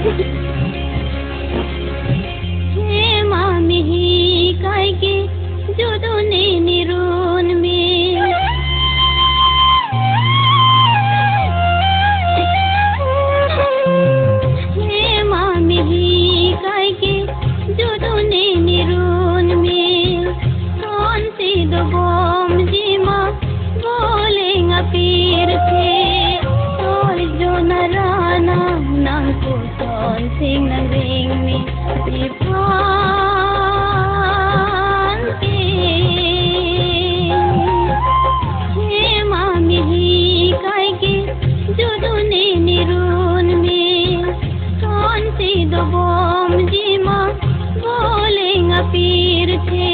He mami kai ke judune nirun me. He mami kai ke judune nirun me. Kaun si do bom jima bolenga pir the. Narana nang puson sing nang ring ni dipan ke he mami kai ke judune nirun me kon si do bom jima bolenga pir the.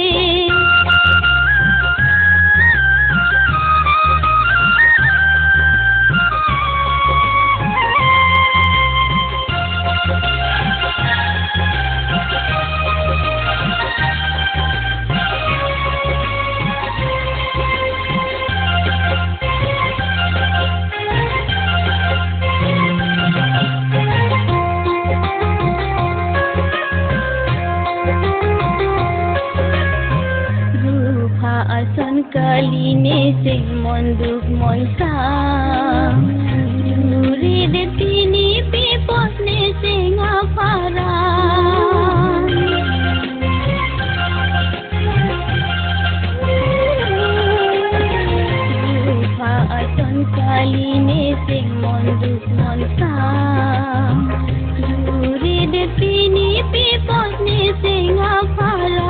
Asan kali ne sing monduk monsa Juri de tini pipos ne sing apara Rupa asan kali ne sing monduk monsa Juri de tini pipos ne sing apara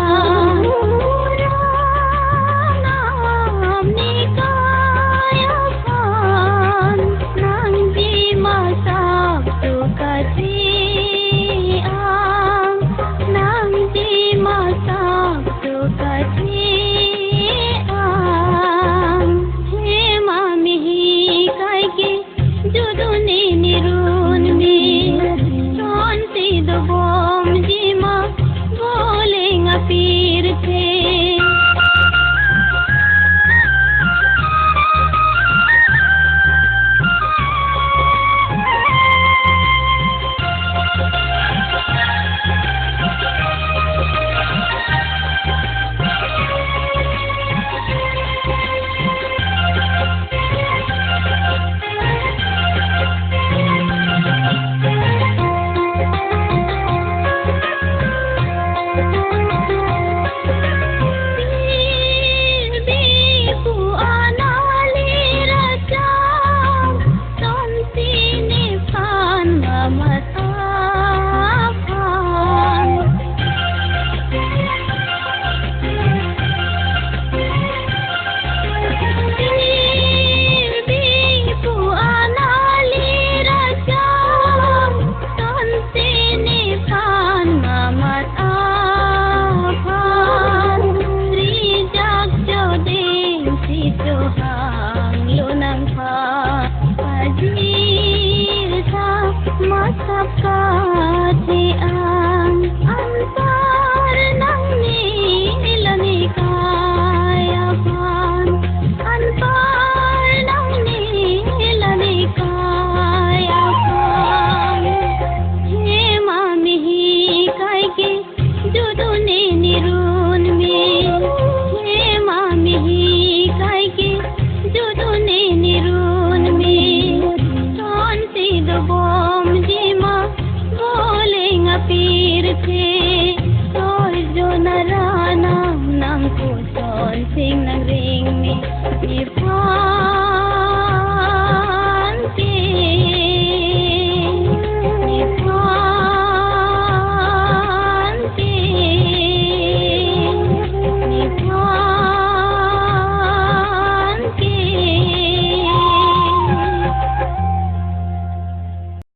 पीर थे पीर थे और जो नराना नाम को सोन से